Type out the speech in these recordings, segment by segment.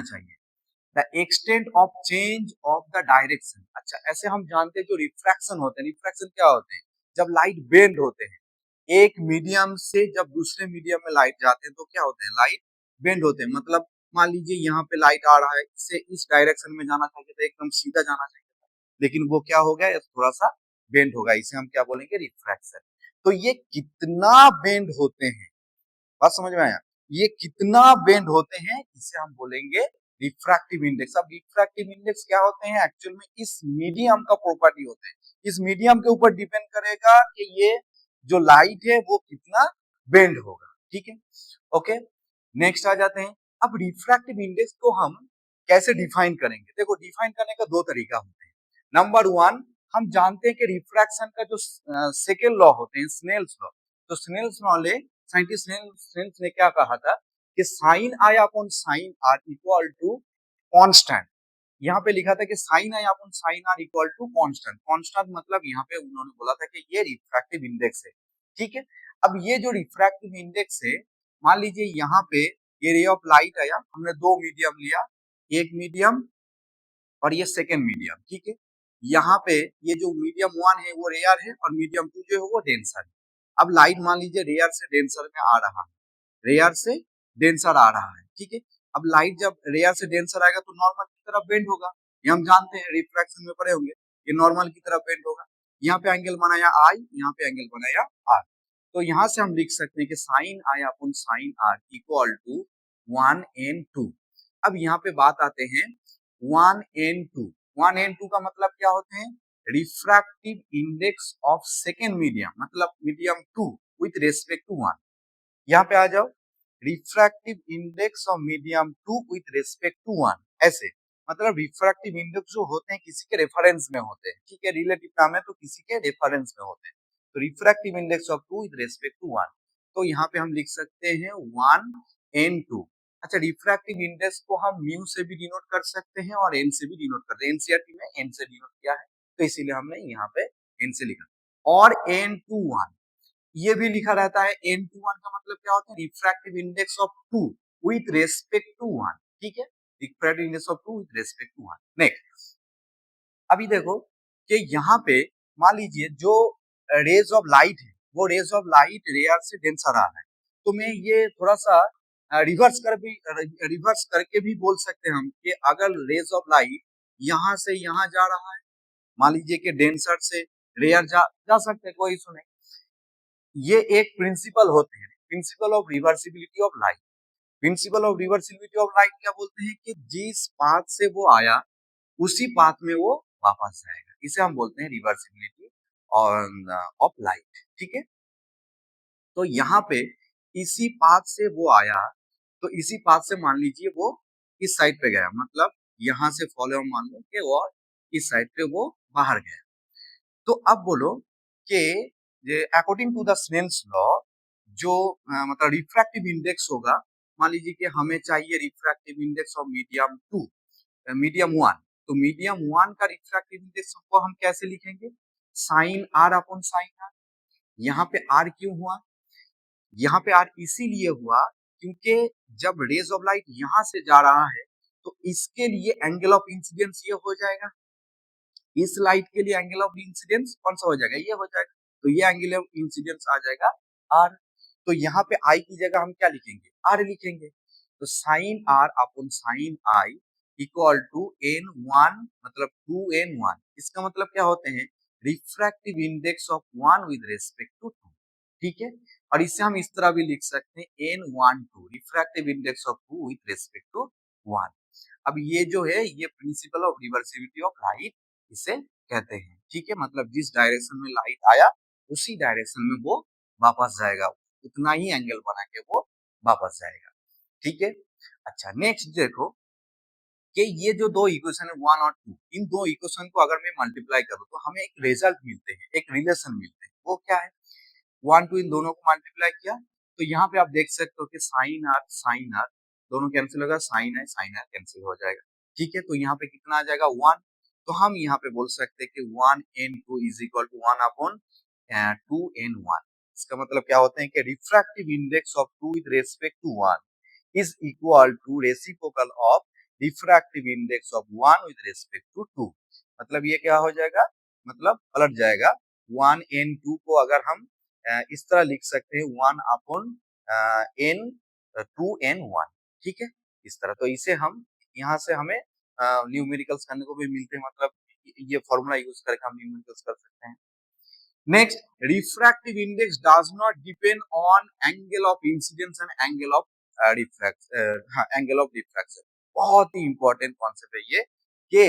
चाहिए the extent of change of the direction. अच्छा, ऐसे हम जानते हैं जो रिफ्रैक्शन होते हैं, रिफ्रैक्शन क्या होते हैं, जब लाइट बेंड होते हैं एक मीडियम से जब दूसरे मीडियम में लाइट जाते हैं तो क्या होते हैं, लाइट बेंड होते हैं। मतलब मान लीजिए यहाँ पे लाइट आ रहा है, इससे इस डायरेक्शन में जाना चाहिए था, एकदम सीधा जाना चाहिए था, लेकिन वो क्या हो गया, थोड़ा सा बेंड होगा, इसे हम क्या बोलेंगे, रिफ्रैक्शन। तो ये कितना बेंड होते हैं, बात समझ में आया, ये कितना बेंड होते हैं इसे हम बोलेंगे रिफ्रैक्टिव इंडेक्स। अब रिफ्रैक्टिव इंडेक्स क्या होते हैं, एक्चुअल में इस मीडियम का प्रॉपर्टी होते हैं, इस मीडियम के ऊपर डिपेंड करेगा कि ये जो लाइट है वो कितना बेंड होगा। ठीक है, ओके, नेक्स्ट आ जाते हैं। अब रिफ्रैक्टिव इंडेक्स को हम कैसे डिफाइन करेंगे, देखो डिफाइन करने का दो तरीका होते हैं। नंबर वन, हम जानते हैं कि रिफ्रैक्शन का जो सेकेंड लॉ होते हैं, स्नेल्स लॉ, तो स्नेल्स लॉ ले साइंटिस्ट स्नेल्स ने क्या कहा था कि sine I upon sine R equal to constant. यहाँ पे लिखा था कि sine I upon sine R equal to constant. Constant मतलब यहाँ पे उन्होंने बोला था कि ये रिफ्रैक्टिव इंडेक्स है। ठीक है, अब ये जो रिफ्रैक्टिव इंडेक्स है, मान लीजिए यहाँ पे ये रे ऑफ लाइट आया, हमने दो मीडियम लिया, एक मीडियम और ये सेकेंड मीडियम। ठीक है, यहाँ पे ये जो मीडियम वन है वो रेयर है और मीडियम टू जो है वो डेंसर है। अब लाइट मान लीजिए रेयर से डेंसर में आ रहा है, रेयर से डेंसर आ रहा है। ठीक है, अब लाइट जब रेयर से डेंसर आएगा तो नॉर्मल की तरफ बेंड होगा, ये हम जानते हैं, रिफ्रैक्शन में पढ़े होंगे, ये नॉर्मल की तरफ बेंड होगा। यहाँ पे एंगल बनाया आई, यहाँ पे एंगल बनाया आर, तो यहाँ से हम लिख सकते हैं कि sine I upon sine R equal to 1n2। अब यहाँ पे बात आते हैं 1n2। 1n2 का मतलब क्या होते हैं, refractive index of second medium, मतलब medium two with respect to one. यहाँ पे आ जाओ, refractive index of medium two with respect to one, ऐसे मतलब रिफ्रैक्टिव इंडेक्स जो होते हैं किसी के रेफरेंस में होते हैं। ठीक है, रिलेटिव नाम है तो किसी के रेफरेंस में होते हैं, तो refractive index of two with respect to one, तो यहाँ पे हम लिख सकते हैं 1n2। अच्छा, रिफ्रैक्टिव इंडेक्स को हम म्यू से भी डिनोट कर सकते हैं और एन से भी डिनोट करते हैं, एनसीईआरटी में एन से डिनोट किया है तो इसीलिए हमने यहाँ पे एन से लिखा। और n21 ये भी लिखा रहता है, n21 का मतलब क्या होता है, refractive index of two with respect to one. ठीक है, refractive index of two with respect to one. Next, अभी देखो कि यहाँ पे मान लीजिए जो रेज ऑफ लाइट है वो रेज ऑफ लाइट रेयर से डेंसर आ रहा है, तो मैं ये थोड़ा सा रिवर्स करके भी बोल सकते हैं हम कि अगर रेज ऑफ लाइट यहाँ से यहाँ जा रहा है, मान लीजिए कि डेंसर से रेयर जा सकते हैं, कोई इशू नहीं। ये एक प्रिंसिपल होते हैं, principal of reversibility of light. Principal of reversibility of light क्या बोलते हैं कि जिस पाथ से वो आया उसी पाथ में वो वापस जाएगा, इसे हम बोलते हैं रिवर्सिबिलिटी ऑफ लाइट। ठीक है, तो यहाँ पे इसी पाथ से वो आया, तो इसी पाथ से मान लीजिए वो इस साइड पे गया, मतलब यहाँ से फॉलो मान लो कि वो इस साइड पे वो बाहर गया। तो अब बोलो कि according to the Snell's law जो मतलब रिफ्रैक्टिव इंडेक्स होगा, मान लीजिए कि हमें चाहिए refractive index of medium two, medium one, तो मीडियम वन का रिफ्रैक्टिव इंडेक्स को हम कैसे लिखेंगे, sine R upon sine R. यहाँ पे आर क्यों हुआ, यहाँ पे आर इसीलिए हुआ क्योंकि जब रेज ऑफ लाइट यहाँ से जा रहा है तो इसके लिए एंगल ऑफ इंसिडेंस ये हो जाएगा, इस लाइट के लिए एंगल ऑफ इंसिडेंस कौन सा हो जाएगा, ये हो जाएगा, तो ये एंगल ऑफ इंसिडेंस आ जाएगा आर। तो यहाँ पे आई की जगह हम क्या लिखेंगे, आर लिखेंगे, तो sine R upon sine I equal to N one, मतलब 2n1। इसका मतलब क्या होते हैं, refractive index of one with respect to two. ठीक है, और इसे हम इस तरह भी लिख सकते हैं n12 refractive index of two with respect to one. अब ये जो है ये principle of reversibility of light इसे कहते हैं। ठीक है, मतलब जिस डायरेक्शन में लाइट आया उसी डायरेक्शन में वो वापस जाएगा, उतना ही एंगल बना के वो वापस जाएगा। ठीक है, अच्छा नेक्स्ट देखो कि ये जो दो इक्वेशन है वन और टू, इन दो इक्वेशन को अगर मैं मल्टीप्लाई करूं तो हमें एक रिजल्ट मिलते हैं, एक रिलेशन मिलते हैं, वो क्या है, वन टू इन दोनों को मल्टीप्लाई किया तो यहाँ पे आप देख सकते हो कि साइन आर दोनों कैंसिल होगा, साइन आर कैंसिल हो जाएगा। ठीक है, तो यहाँ पे कितना आ जाएगा, वन। तो हम यहाँ पे बोल सकते हैं कि 1n2 is equal to 1 upon 2n1। इसका मतलब क्या होते हैं कि refractive index of two with respect to one is equal to reciprocal of refractive index of one with respect to two. मतलब ये क्या हो जाएगा, मतलब पलट जाएगा। वन एन टू को अगर हम इस तरह लिख सकते हैं, one upon N two N one, ठीक है, इस तरह। तो इसे हम यहाँ से हमें न्यूमेरिकल्स करने को भी मिलते हैं, मतलब ये फॉर्मूला यूज करके हम न्यूमेरिकल्स कर सकते हैं। Next, refractive index does not depend on angle of incidence and angle of angle of diffraction। बहुत ही इंपॉर्टेंट कॉन्सेप्ट है ये कि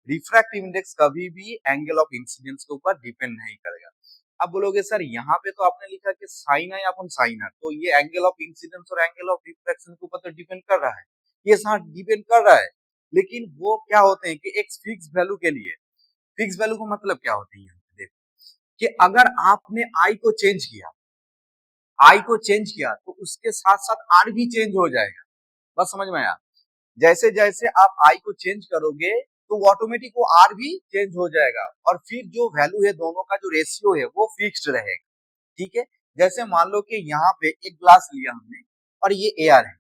रिफ्रैक्टिव इंडेक्स कभी भी एंगल ऑफ इंसिडेंस के ऊपर डिपेंड नहीं करेगा। अब बोलोगे सर यहाँ पे तो आपने लिखा कि sine I upon sine R, तो ये एंगल ऑफ इंसिडेंस और एंगल ऑफ रिफ्रैक्शन के ऊपर तो डिपेंड कर रहा है। ये हाँ डिपेंड कर रहा है, लेकिन वो क्या होते हैं कि एक फिक्स वैल्यू के लिए, फिक्स वैल्यू का मतलब क्या होती है कि अगर आपने आई को चेंज किया, आई को चेंज किया तो उसके साथ साथ आर भी चेंज हो जाएगा। बस समझ में आया। जैसे जैसे आप आई को चेंज करोगे तो ऑटोमेटिक वो आर भी चेंज हो जाएगा, और फिर जो वैल्यू है दोनों का जो रेशियो है वो फिक्स्ड रहेगा, ठीक है। जैसे मान लो कि यहाँ पे एक ग्लास लिया हमने और ये एआर है,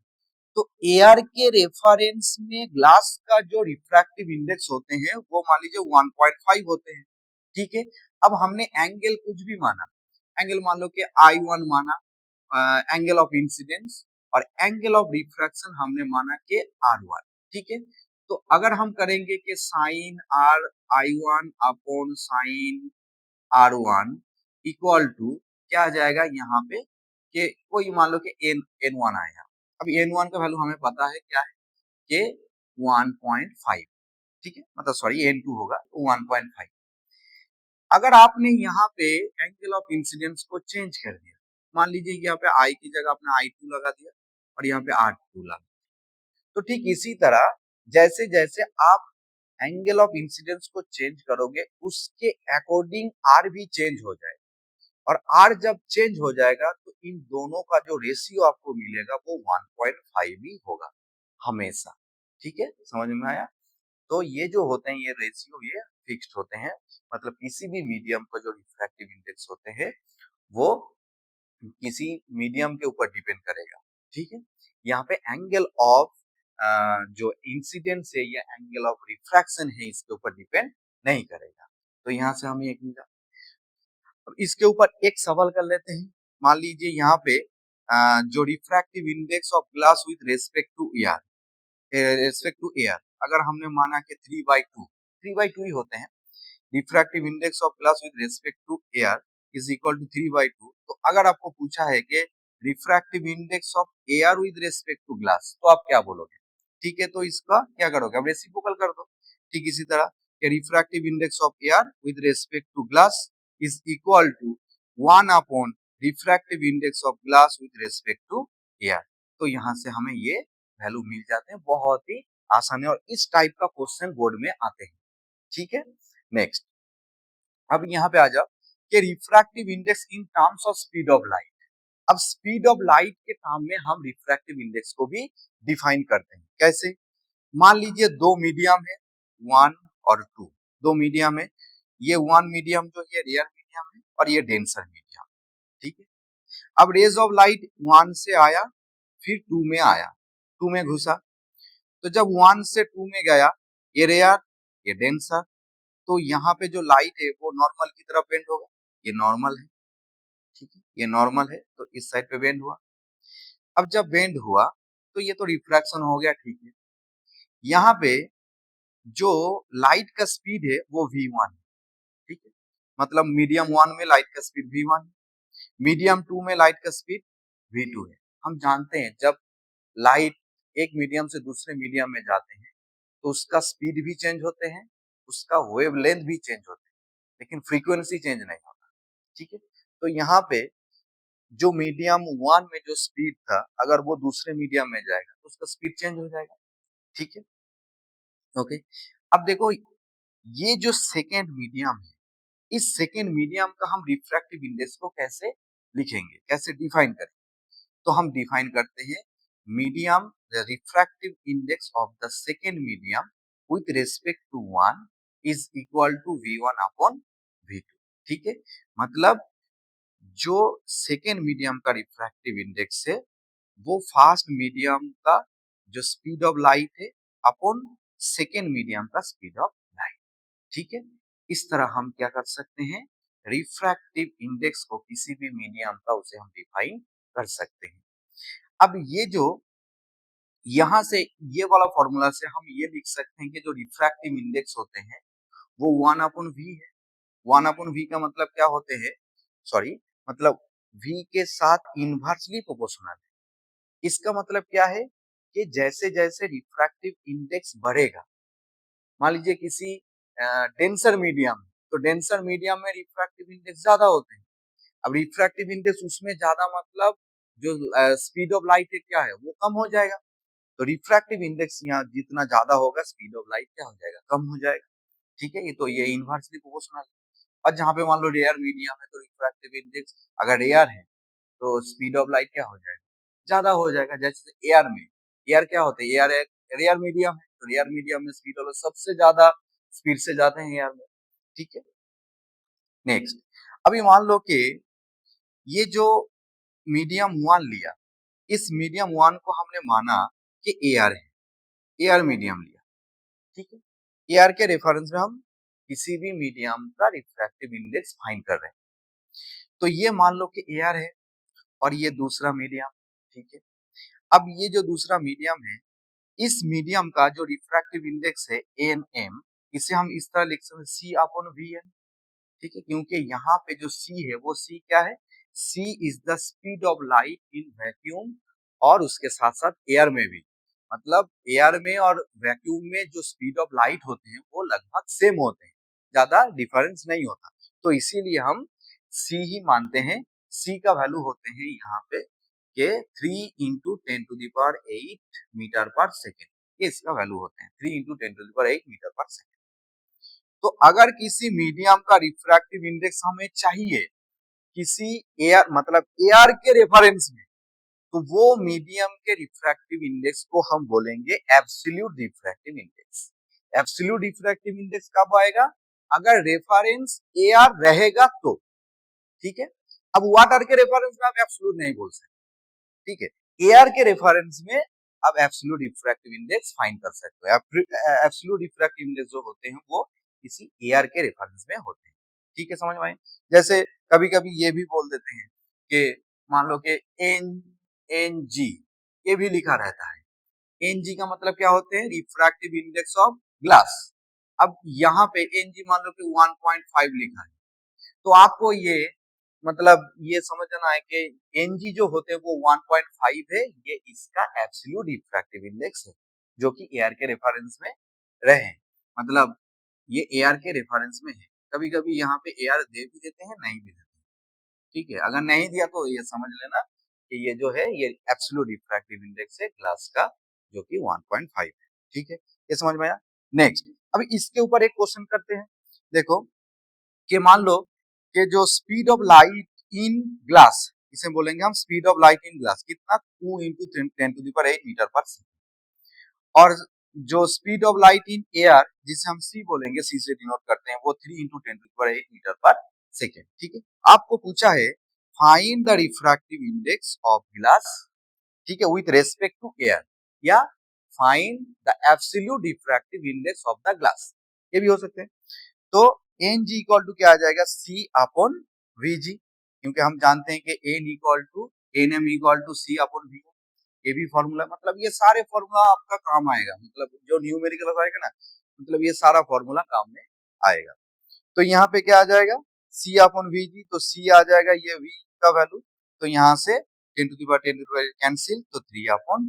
तो एआर के रेफरेंस में ग्लास का जो रिफ्रैक्टिव इंडेक्स होते हैं वो मान लीजिए 1.5 होते हैं, ठीक है। अब हमने एंगल कुछ भी माना, एंगल मान लो कि I1 माना, एंगल ऑफ इंसिडेंस, और एंगल ऑफ रिफ्रैक्शन हमने माना कि R1, ठीक है। तो अगर हम करेंगे कि sine R I1 upon sine R1 equal to क्या आ जाएगा यहाँ पे कि कोई मान लो कि N1 आएगा। अब N1 का वैल्यू हमें पता है क्या है कि 1.5, ठीक है, मतलब सॉरी N2 होगा 1.5। अगर आपने यहाँ पे एंगल ऑफ इंसिडेंस को चेंज कर दिया, मान लीजिए यहाँ पे आई की जगह आपने I2 लगा दिया और यहाँ पे R2 लगा, तो ठीक इसी तरह जैसे जैसे आप एंगल ऑफ इंसिडेंस को चेंज करोगे उसके अकॉर्डिंग आर भी चेंज हो जाएगा, और आर जब चेंज हो जाएगा तो इन दोनों का जो रेशियो आपको मिलेगा वो 1.5 ही होगा हमेशा, ठीक है, समझ में आया। तो ये जो होते हैं ये रेशियो ये फिक्स्ड होते हैं, मतलब किसी भी मीडियम का जो रिफ्रैक्टिव इंडेक्स होते हैं वो किसी मीडियम के ऊपर डिपेंड करेगा, ठीक है। यहाँ पे एंगल ऑफ जो इंसिडेंस है या एंगल ऑफ रिफ्रैक्शन है इसके ऊपर डिपेंड नहीं करेगा। तो यहाँ से हमें एक मिला। अब इसके ऊपर एक सवाल कर लेते हैं। मान लीजिए यहाँ पे जो refractive index of glass with respect to air, respect to air अगर हमने माना कि 3/2 ही होते हैं, refractive index of glass with respect to air is equal to 3/2। तो अगर आपको पूछा है कि refractive index of air with respect to glass, तो आप क्या बोलोगे, ठीक है। तो इसका क्या करोगे, अब रेसिप्रोकल कर दो। ठीक इसी तरह कि refractive index of air with respect to glass is equal to 1 upon refractive index of glass with respect to air. तो यहाँ से हमें ये वैल्यू मिल जाते हैं, बहुत ही आसान है, और इस टाइप का क्वेश्चन बोर्ड में आते हैं, ठीक है। नेक्स्ट, अब यहाँ पे आ जाओ कि refractive index in terms of speed of light. अब स्पीड ऑफ लाइट के टर्म में हम रिफ्रैक्टिव इंडेक्स को भी डिफाइन करते हैं। कैसे, मान लीजिए दो मीडियम है, वन और टू, दो मीडियम है। ये वन मीडियम जो ये रेयर मीडियम है और ये डेंसर मीडियम, ठीक है। अब रेज ऑफ लाइट वन से आया फिर टू में आया, टू में घुसा, तो जब वन से टू में गया ये रेयर ये डेंसर, तो यहाँ पे जो लाइट है वो नॉर्मल की तरफ बेंड होगा, ये नॉर्मल है, ठीक है, ये नॉर्मल है तो इस साइड पे बेंड हुआ। अब जब बेंड हुआ तो ये तो रिफ्रैक्शन हो गया, ठीक है। यहाँ पे जो लाइट का स्पीड है वो v1 है, ठीक है, मतलब मीडियम वन में लाइट का स्पीड v1 है, मीडियम टू में लाइट का स्पीड v2 है। हम जानते हैं जब लाइट एक मीडियम से दूसरे मीडियम में जाते हैं तो उसका स्पीड भी चेंज होते हैं, उसका वेवलेंथ भी चेंज होते हैं, लेकिन फ्रीक्वेंसी चेंज नहीं होता, ठीक है। तो यहाँ पे जो मीडियम वन में जो स्पीड था अगर वो दूसरे मीडियम में जाएगा तो उसका स्पीड चेंज हो जाएगा, ठीक है, ओके। अब देखो ये जो सेकेंड मीडियम है, इस सेकेंड मीडियम का हम रिफ्रैक्टिव इंडेक्स को कैसे लिखेंगे, कैसे डिफाइन करें, तो हम डिफाइन करते हैं medium the refractive index of the second medium with respect to one is equal to v1 upon v2, ठीक है। मतलब जो सेकेंड मीडियम का रिफ्रैक्टिव इंडेक्स है वो फास्ट मीडियम का जो स्पीड ऑफ लाइट है अपॉन सेकेंड मीडियम का स्पीड ऑफ लाइट। ठीक है, इस तरह हम क्या कर सकते हैं, रिफ्रैक्टिव इंडेक्स को किसी भी मीडियम का उसे हम डिफाइन कर सकते हैं। अब ये जो यहाँ से ये वाला फॉर्मूला से हम ये लिख सकते हैं कि जो रिफ्रैक्टिव इंडेक्स होते हैं वो 1/v है। 1/v का मतलब क्या होते हैं, सॉरी, मतलब v के साथ इनवर्सली प्रोपोर्शनल है। इसका मतलब क्या है कि जैसे जैसे रिफ्रैक्टिव इंडेक्स बढ़ेगा, मान लीजिए किसी डेंसर मीडियम, तो डेंसर मीडियम में रिफ्रैक्टिव इंडेक्स ज्यादा होते हैं। अब रिफ्रैक्टिव इंडेक्स उसमें ज्यादा मतलब जो स्पीड ऑफ लाइट है क्या है वो कम हो जाएगा। तो रिफ्रैक्टिव इंडेक्स यहाँ जितना ज्यादा होगा स्पीड ऑफ लाइट क्या हो जाएगा, कम हो जाएगा। ठीक है, ये तो ये इनवर्सली प्रोपोर्शनल है। और जहाँ पे मान लो रेयर मीडियम है तो रिफ्रैक्टिव इंडेक्स अगर रेयर है तो स्पीड ऑफ लाइट क्या हो जाएगा, ज्यादा हो जाएगा। जैसे एयर में, एयर क्या होता है, एयर एक रेयर मीडियम है तो रेयर मीडियम में स्पीड ऑफ सबसे ज्यादा स्पीड से जाते हैं एयर में। ठीक है, नेक्स्ट, अभी मान लो कि ये जो मीडियम वन लिया, इस मीडियम वन को हमने माना कि एयर है, एयर मीडियम लिया। ठीक है, एयर के रेफरेंस में हम किसी भी मीडियम का रिफ्रैक्टिव इंडेक्स फाइंड कर रहे हैं। तो ये मान लो कि एयर है और ये दूसरा मीडियम। ठीक है, अब ये जो दूसरा मीडियम है, इस मीडियम का जो रिफ्रैक्टिव इंडेक्स है एन एम, इसे हम इस तरह लिख सकते हैं सी अपॉन वी एन। ठीक है, क्योंकि यहाँ पे जो सी है वो सी क्या है, C is the speed of light in vacuum, और उसके साथ साथ एयर में भी, मतलब एयर में और वैक्यूम में जो स्पीड ऑफ लाइट होते हैं वो लगभग सेम होते हैं, ज्यादा डिफरेंस नहीं होता। तो इसीलिए हम सी ही मानते हैं। सी का वैल्यू होते हैं यहाँ पे के 3 × 10⁸ मीटर पर सेकेंड, ये इसका वैल्यू होते हैं 3 × 10⁸ मीटर पर सेकेंड। तो अगर किसी मीडियम का रिफ्रैक्टिव इंडेक्स हमें चाहिए किसी एयर मतलब एयर के रेफरेंस में, तो वो मीडियम के रिफ्रैक्टिव इंडेक्स को हम बोलेंगे absolute refractive index. Absolute refractive index कब आएगा, अगर रेफरेंस एयर रहेगा तो। ठीक है, अब वाटर के रेफरेंस में आप एब्सोल्यूट नहीं बोल सकते। ठीक है, एयर के रेफरेंस में आप एब्सोल्यूट रिफ्रैक्टिव इंडेक्स फाइंड कर सकते हो। एब्सोल्यूट रिफ्रैक्टिव इंडेक्स जो होते हैं वो किसी एयर के रेफरेंस में होते हैं। ठीक है, समझ में आए। जैसे कभी कभी ये भी बोल देते हैं कि मान लो कि एन एन जी, ये भी लिखा रहता है। एन जी का मतलब क्या होते हैं, रिफ्रैक्टिव इंडेक्स ऑफ ग्लास। अब यहाँ पे एन जी मान लो कि 1.5 लिखा है, तो आपको ये मतलब ये समझना है कि एनजी जो होते हैं वो 1.5 है, ये इसका एब्सोल्यूट रिफ्रैक्टिव इंडेक्स है जो कि एयर के रेफरेंस में रहे, मतलब ये एयर के रेफरेंस में है। कभी कभी यहाँ पे एयर दे भी देते हैं, नहीं भी देते हैं। ठीक है, अगर नहीं दिया तो ये समझ लेना कि ये जो है ये एब्सोल्यूट रिफ्रैक्टिव इंडेक्स है ग्लास का, जो कि 1.5 है। ठीक है, ये समझ में आया। नेक्स्ट, अभी इसके ऊपर एक क्वेश्चन करते हैं। देखो कि मान लो कि जो speed of light in glass, इसे बोलेंगे हम speed of light in glass, कितना 2 × 10⁸ मीटर पर सेकेंड, और जो speed of light in air जिसे हम सी बोलेंगे, सी से डिनोट करते हैं, वो 3 × 10⁸ मीटर पर सेकेंड। ठीक है, आपको पूछा है find the refractive index of glass, ठीक है, विथ रेस्पेक्ट टू एयर, या find the absolute refractive index of the glass, ये भी हो सकते हैं। तो एन जी इक्वल टू क्या आ जाएगा, सी अपॉन वी जी, क्योंकि हम जानते हैं कि N equal to N M equal to C upon V, ये भी फॉर्मूला, मतलब ये सारे फॉर्मूला आपका काम आएगा, मतलब जो न्यूमेरिकल आएगा ना, मतलब ये सारा फॉर्मूला काम में आएगा। तो यहाँ पे क्या आ जाएगा, सी अपॉन वी जी, तो सी आ जाएगा ये वी का वैल्यू, तो यहाँ से 10⁻10⁻, कैंसिल, तो 3 अपॉन।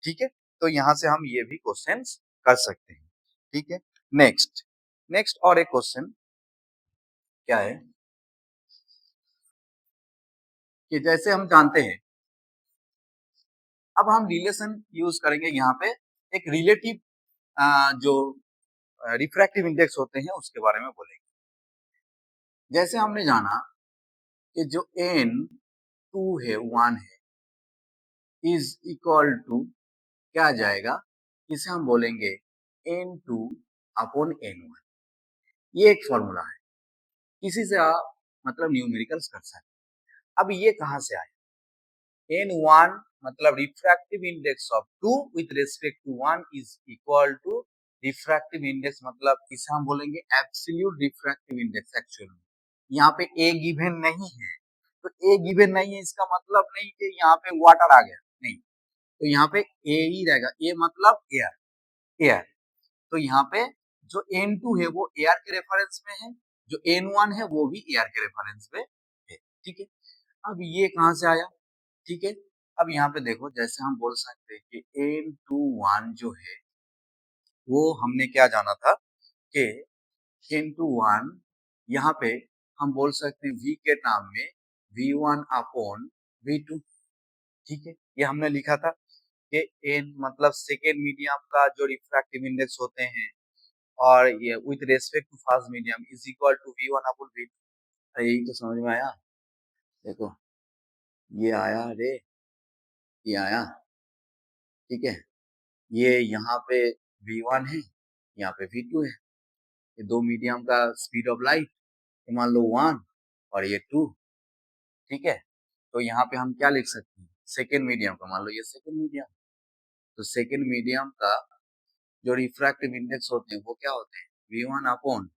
ठीक है, तो यहाँ से हम ये भी क्वेश्चन कर सकते हैं। ठीक है, नेक्स्ट, नेक्स्ट और एक क्वेश्चन क्या है कि जैसे हम जानते हैं, अब हम रिलेशन यूज करेंगे यहाँ पे, एक रिलेटिव जो रिफ्रैक्टिव इंडेक्स होते हैं उसके बारे में बोलेंगे। जैसे हमने जाना कि जो n 2 है 1 है इज इक्वल टू क्या आ जाएगा, इसे हम बोलेंगे n2 अपॉन n1, ये एक फॉर्मूला है, इसी से आप मतलब न्यूमेरिकल्स कर सकते हैं। अब ये कहाँ से आया, n1 मतलब refractive index of 2 with respect to 1 is equal to refractive index, मतलब इसे हम बोलेंगे एब्सोल्यूट रिफ्रैक्टिव इंडेक्स। एक्चुअल में यहाँ पे ए गिवन नहीं है, तो ए गिवन नहीं है इसका मतलब नहीं कि यहाँ पे वाटर आ गया, नहीं, तो यहाँ पे ए ही रहेगा। ए मतलब एयर, एयर। तो यहाँ पे जो N2 है वो एयर के रेफरेंस में है, जो N1 है वो भी एयर के रेफरेंस में है। ठीक है, अब ये कहाँ से आया? ठीक है, अब यहाँ पे देखो, जैसे हम बोल सकते हैं कि N21 जो है वो हमने क्या जाना था कि N21 यहाँ पे हम बोल सकते हैं V के नाम में V1 अपॉन V2। ठीक है, ये हमने लिखा था कि N मतलब सेकेंड मीडियम का जो रिफ्रैक्टिव इंडेक्स होते हैं और ये with respect to first medium is equal to V1 upon V2। अरे यही तो समझ में आया, देखो ये आया रे, ये आया। ठीक है, ये यहाँ पे V1 है, यहाँ पे V2 है, ये दो मीडियम का स्पीड ऑफ लाइट, ये मान लो 1 और ये 2। ठीक है, तो यहाँ पे हम क्या लिख सकते हैं, सेकेंड मीडियम का, मान लो ये सेकेंड मीडियम, तो सेकेंड मीडियम का जो रिफ्रैक्टिव इंडेक्स होते हैं वो क्या होते हैं, V1 अपॉन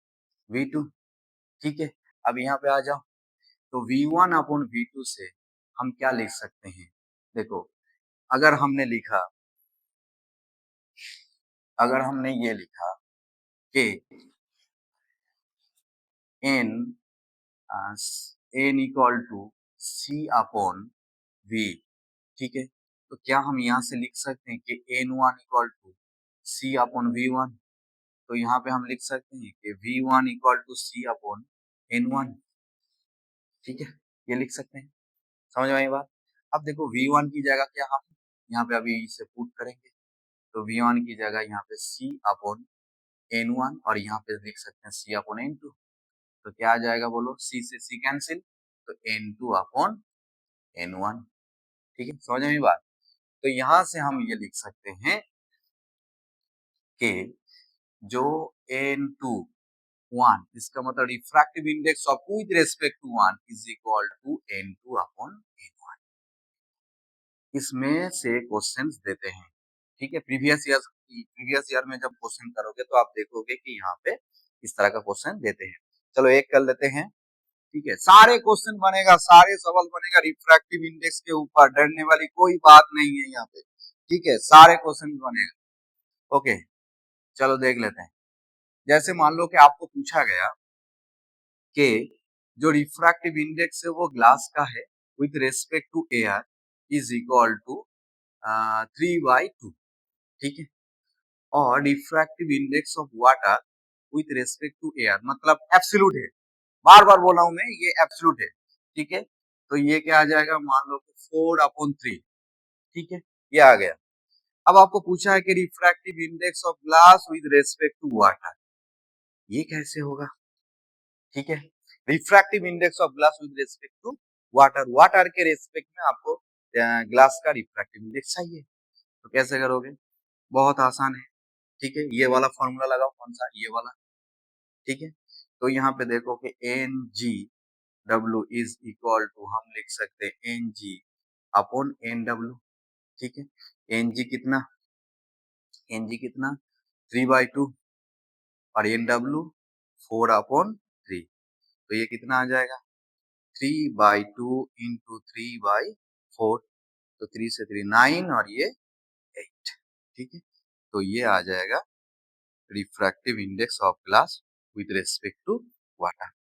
V2। ठीक है, अब यहाँ पे आ जाओ, तो V1 अपॉन V2 से हम क्या लिख सकते हैं, देखो अगर हमने लिखा, अगर हमने ये लिखा कि n n equal to C upon V। ठीक है, तो क्या हम यहाँ से लिख सकते हैं कि N1 equal to C upon V1, तो यहाँ पे हम लिख सकते हैं कि V1 equal to C upon N1। ठीक है, ये लिख सकते हैं, समझ में आई बात। अब देखो V1 की जगह क्या हम यहाँ पे अभी इसे पुट करेंगे, तो V1 की जगह यहाँ पे C अपॉन N1 और यहाँ पे लिख सकते हैं C अपॉन N2, तो क्या आ जाएगा बोलो, C से C कैंसिल, तो N2 अपॉन N1। ठीक है, समझ में आई बात। तो यहाँ से हम ये लिख सकते हैं कि जो N21 इसका मतलब refractive index of 2 with respect to 1 is equal to N2 upon N1। इसमें से क्वेश्चंस देते हैं। ठीक है, प्रीवियस ईयर में जब क्वेश्चन करोगे तो आप देखोगे कि यहाँ पे इस तरह का क्वेश्चन देते हैं। चलो एक कर लेते हैं। ठीक है, सारे क्वेश्चन बनेगा, सारे सवाल बनेगा रिफ्रैक्टिव इंडेक्स के ऊपर, डरने वाली कोई बात नहीं है यहाँ पे। ठीक है, सारे क्वेश्चन बनेगा। ओके, चलो देख लेते हैं। जैसे मान लो कि आपको पूछा गया कि जो रिफ्रैक्टिव इंडेक्स है वो ग्लास का है with respect to air is equal to 3/2। ठीक है, और refractive index of water with respect to air मतलब एब्सोल्यूट है, बार बार बोला हूं मैं, ये एब्सोल्यूट है। ठीक है, तो ये क्या आ जाएगा, मान लो 4/3। ठीक है, ये आ गया। अब आपको पूछा है कि refractive index of glass with respect to water, ये कैसे होगा। ठीक है, refractive index of glass with respect to water, water के रेस्पेक्ट में आपको ग्लास का रिफ्रैक्टिव इंडेक्स चाहिए, तो कैसे करोगे, बहुत आसान है। ठीक है, ये वाला फॉर्मूला लगाओ, कौन सा, ये वाला। ठीक है, तो यहाँ पे देखो कि एन जी डब्ल्यू इज इक्वल टू, हम लिख सकते हैं एन जी अपॉन एन डब्ल्यू। ठीक है, एन जी कितना, एन जी कितना 3/2 और एन डब्ल्यू 4/3, तो ये कितना आ जाएगा 3/2 इंटू 3/4, तो 3 से 3 9 और ये 8। ठीक है, तो ये आ जाएगा refractive index of glass with respect to water.